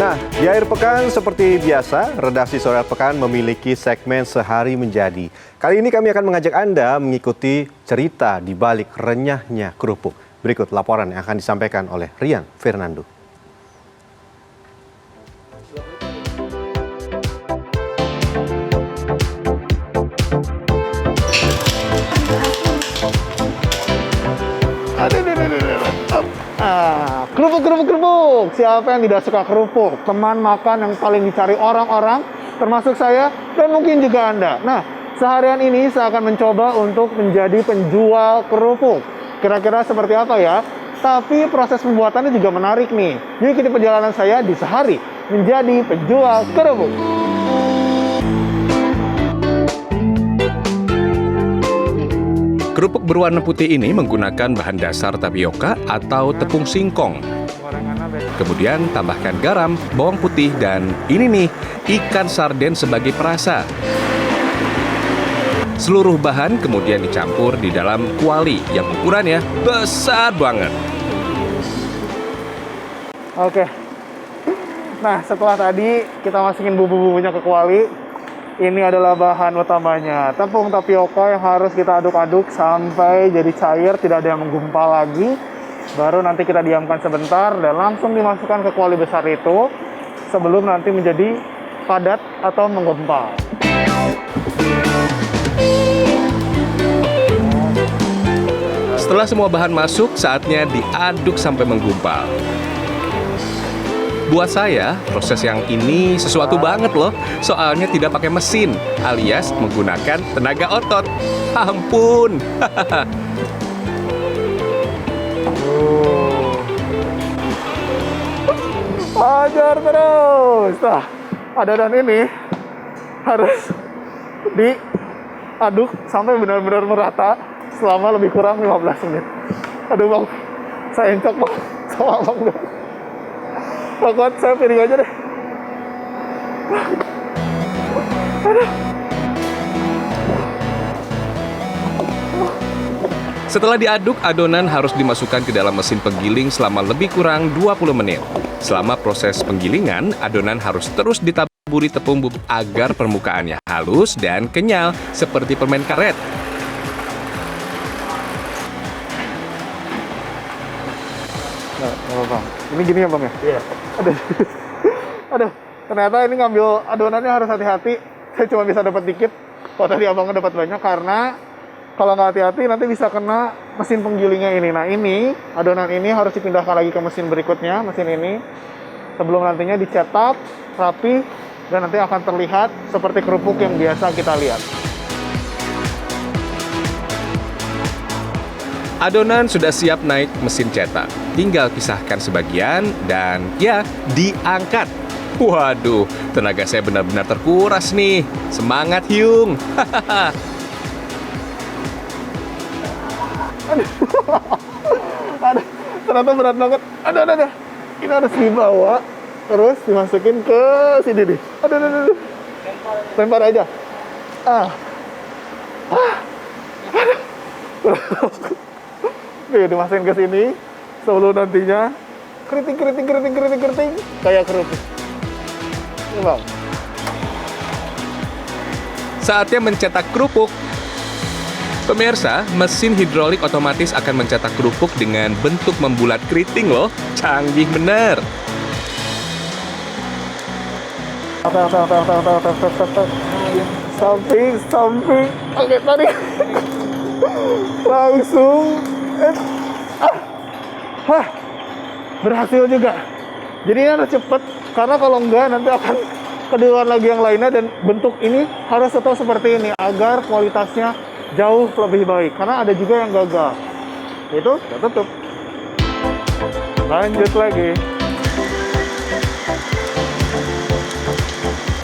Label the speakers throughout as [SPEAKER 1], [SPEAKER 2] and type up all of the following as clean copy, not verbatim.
[SPEAKER 1] Nah, di akhir pekan seperti biasa, redaksi Sore Pekan memiliki segmen Sehari Menjadi. Kali ini kami akan mengajak Anda mengikuti cerita di balik renyahnya kerupuk. Berikut laporan yang akan disampaikan oleh Rian Fernando.
[SPEAKER 2] Kerupuk. Siapa yang tidak suka kerupuk? Teman makan yang paling dicari orang-orang, termasuk saya dan mungkin juga Anda. Nah, seharian ini saya akan mencoba untuk menjadi penjual kerupuk. Kira-kira seperti apa ya? Tapi proses pembuatannya juga menarik nih. Yuk ikuti perjalanan saya di Sehari Menjadi Penjual Kerupuk.
[SPEAKER 3] Kerupuk berwarna putih ini menggunakan bahan dasar tapioka atau tepung singkong. Kemudian tambahkan garam, bawang putih, dan ini nih, ikan sarden sebagai perasa. Seluruh bahan kemudian dicampur di dalam kuali yang ukurannya besar banget.
[SPEAKER 2] Oke. Nah, setelah tadi kita masukin bumbu-bumbunya ke kuali, ini adalah bahan utamanya. Tepung tapioka yang harus kita aduk-aduk sampai jadi cair, tidak ada yang menggumpal lagi. Baru nanti kita diamkan sebentar dan langsung dimasukkan ke kuali besar itu sebelum nanti menjadi padat atau menggumpal.
[SPEAKER 3] Setelah semua bahan masuk, saatnya diaduk sampai menggumpal. Buat saya, proses yang ini sesuatu banget loh. Soalnya tidak pakai mesin, alias menggunakan tenaga otot. Ampun.
[SPEAKER 2] Hajar terus. Nah, adonan ini harus diaduk sampai benar-benar merata selama lebih kurang 15 menit. Aduh bang, saya encok bang sama abang deh. Takut saya piring aja deh. Aduh.
[SPEAKER 3] Setelah diaduk, adonan harus dimasukkan ke dalam mesin penggiling selama lebih kurang 20 menit. Selama proses penggilingan, adonan harus terus ditaburi tepung bubuk agar permukaannya halus dan kenyal seperti permen karet.
[SPEAKER 2] Nah, bang. Ini gini ya bang ya? Iya. Aduh, ternyata ini ngambil adonannya harus hati-hati. Saya cuma bisa dapat dikit. Kalau tadi abangnya dapat banyak karena kalau nggak hati-hati nanti bisa kena mesin penggilingnya ini. Nah ini, adonan ini harus dipindahkan lagi ke mesin berikutnya, mesin ini. Sebelum nantinya dicetak, rapi, dan nanti akan terlihat seperti kerupuk yang biasa kita lihat.
[SPEAKER 3] Adonan sudah siap naik mesin cetak. Tinggal pisahkan sebagian dan ya, diangkat. Waduh, tenaga saya benar-benar terkuras nih. Semangat, Hyung!
[SPEAKER 2] Aduh, ternyata berat banget. Aduh. Ini harus dibawa, terus dimasukin ke sini nih. Aduh. Lempar aja. Nih, dimasukin ke sini. Sebelum nantinya keriting kayak kerupuk. Ini bang.
[SPEAKER 3] Saatnya mencetak kerupuk. Pemirsa, mesin hidrolik otomatis akan mencetak kerupuk dengan bentuk membulat keriting loh. Canggih bener.
[SPEAKER 2] Samping. Oke, tadi. Langsung. Berhasil juga. Jadi ini harus cepet, karena kalau enggak nanti akan keduluan lagi yang lainnya, dan bentuk ini harus tetap seperti ini agar kualitasnya jauh lebih baik, karena ada juga yang gagal. Itu udah tutup. Lanjut lagi.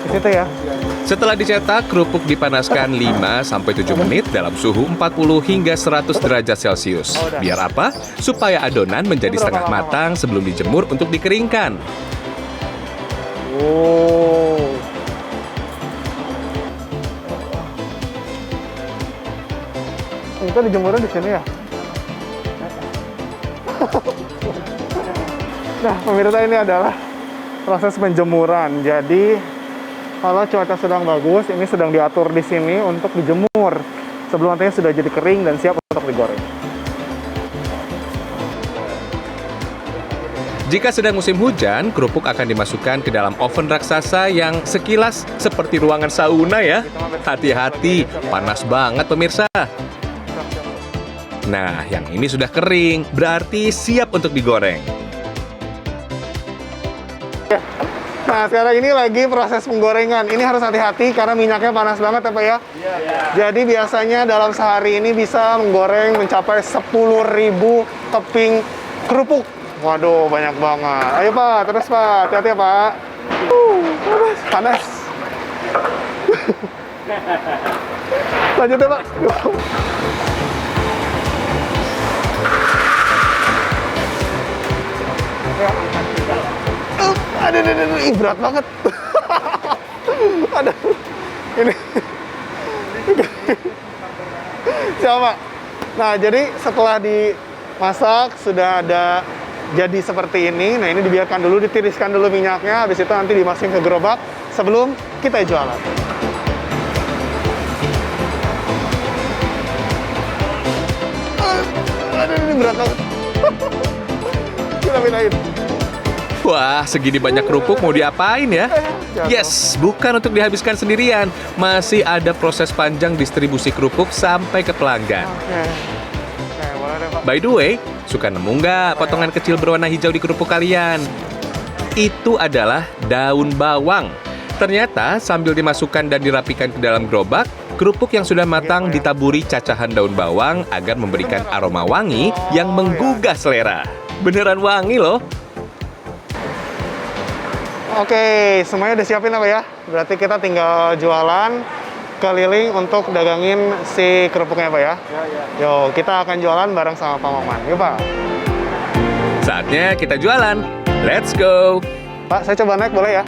[SPEAKER 2] Ke situ ya.
[SPEAKER 3] Setelah dicetak, kerupuk dipanaskan 5-7 menit dalam suhu 40 hingga 100 derajat Celcius. Biar apa? Supaya adonan menjadi setengah matang sebelum dijemur untuk dikeringkan.
[SPEAKER 2] Oh. Kita dijemurnya di sini ya. Nah, pemirsa, ini adalah proses penjemuran. Jadi kalau cuaca sedang bagus, ini sedang diatur di sini untuk dijemur sebelum nantinya sudah jadi kering dan siap untuk digoreng.
[SPEAKER 3] Jika sedang musim hujan, kerupuk akan dimasukkan ke dalam oven raksasa yang sekilas seperti ruangan sauna ya. Hati-hati, panas banget pemirsa. Nah, yang ini sudah kering, berarti siap untuk digoreng.
[SPEAKER 2] Nah, sekarang ini lagi proses penggorengan. Ini harus hati-hati karena minyaknya panas banget ya Pak ya? Jadi biasanya dalam sehari ini bisa menggoreng mencapai 10.000 keping kerupuk. Waduh, banyak banget. Ayo Pak, terus Pak. Hati-hati ya Pak. Panas. Lanjut ya Pak. Aduh, ih, berat banget. Aduh, ini. Siapa? Nah, jadi setelah dimasak sudah ada jadi seperti ini. Nah, ini dibiarkan dulu, ditiriskan dulu minyaknya. Habis itu nanti dimasukin ke gerobak sebelum kita jualan. Aduh, ini berat banget. Kita pindahin.
[SPEAKER 3] Wah, segini banyak kerupuk mau diapain ya? Yes, bukan untuk dihabiskan sendirian. Masih ada proses panjang distribusi kerupuk sampai ke pelanggan.
[SPEAKER 2] Oke, boleh deh Pak.
[SPEAKER 3] By the way, suka nemu nggak potongan kecil berwarna hijau di kerupuk kalian? Itu adalah daun bawang. Ternyata sambil dimasukkan dan dirapikan ke dalam gerobak, kerupuk yang sudah matang ditaburi cacahan daun bawang agar memberikan aroma wangi yang menggugah selera. Beneran wangi loh.
[SPEAKER 2] Oke, semuanya udah siapin apa ya? Berarti kita tinggal jualan keliling untuk dagangin si kerupuknya Pak ya? Yo, kita akan jualan bareng sama Pak Maman. Yuk Pak.
[SPEAKER 3] Saatnya kita jualan. Let's go.
[SPEAKER 2] Pak, saya coba naik boleh ya?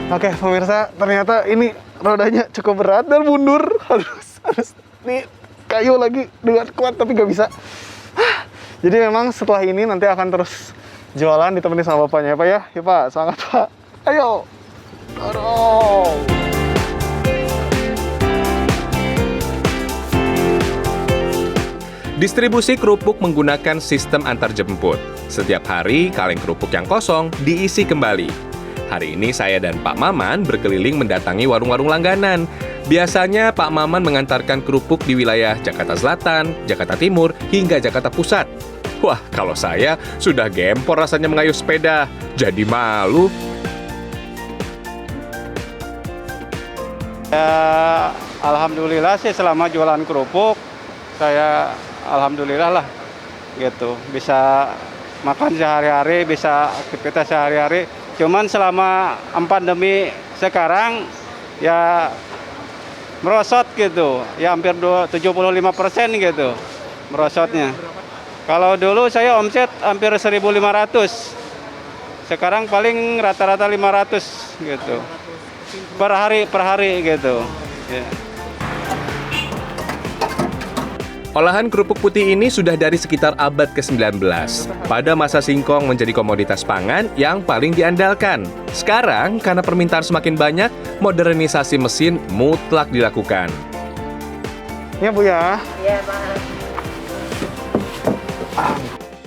[SPEAKER 2] Oke, pemirsa, ternyata ini rodanya cukup berat dan mundur. Harus nih kayu lagi dengan kuat tapi nggak bisa. Jadi memang setelah ini nanti akan terus jualan ditemenin sama bapaknya ya Pak ya? Yuk Pak, semangat Pak. Ayo. Dorong.
[SPEAKER 3] Distribusi kerupuk menggunakan sistem antarjemput. Setiap hari, kaleng kerupuk yang kosong diisi kembali. Hari ini saya dan Pak Maman berkeliling mendatangi warung-warung langganan. Biasanya Pak Maman mengantarkan kerupuk di wilayah Jakarta Selatan, Jakarta Timur, hingga Jakarta Pusat. Wah, kalau saya sudah gempor rasanya mengayuh sepeda. Jadi malu.
[SPEAKER 4] Ya, alhamdulillah sih selama jualan kerupuk, saya alhamdulillah lah gitu. Bisa makan sehari-hari, bisa aktivitas sehari-hari. Cuman selama pandemi sekarang ya merosot gitu. Ya hampir 75% gitu merosotnya. Kalau dulu saya omset hampir 1.500. Sekarang paling rata-rata 500 gitu. Per hari gitu. Ya.
[SPEAKER 3] Olahan kerupuk putih ini sudah dari sekitar abad ke-19. Pada masa singkong menjadi komoditas pangan yang paling diandalkan. Sekarang, karena permintaan semakin banyak, modernisasi mesin mutlak dilakukan.
[SPEAKER 2] Ya Bu ya.
[SPEAKER 5] Iya, Pak.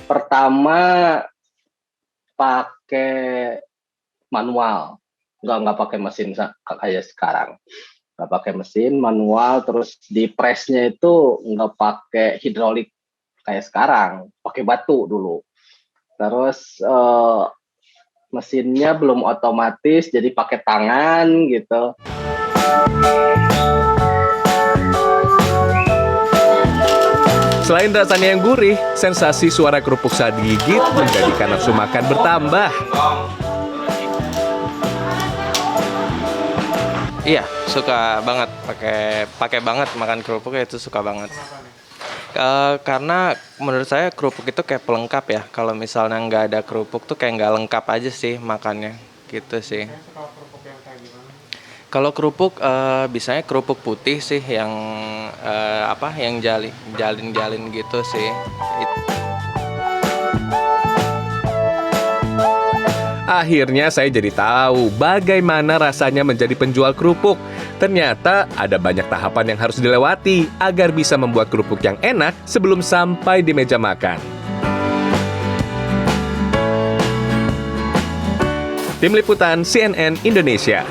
[SPEAKER 6] Pertama pakai manual, nggak pakai mesin kayak sekarang. Nggak pakai mesin, manual, terus di presnya itu nggak pakai hidrolik kayak sekarang, pakai batu dulu. Terus mesinnya belum otomatis, jadi pakai tangan gitu.
[SPEAKER 3] Selain rasanya yang gurih, sensasi suara kerupuk saat digigit menjadikan nafsu makan bertambah.
[SPEAKER 7] Iya, suka banget pakai banget makan kerupuk itu suka banget. Karena menurut saya kerupuk itu kayak pelengkap ya. Kalau misalnya nggak ada kerupuk tuh kayak nggak lengkap aja sih makannya, gitu sih. Kalau kerupuk biasanya kerupuk putih sih yang yang jalin gitu sih.
[SPEAKER 3] Akhirnya saya jadi tahu bagaimana rasanya menjadi penjual kerupuk. Ternyata ada banyak tahapan yang harus dilewati agar bisa membuat kerupuk yang enak sebelum sampai di meja makan. Tim Liputan CNN Indonesia.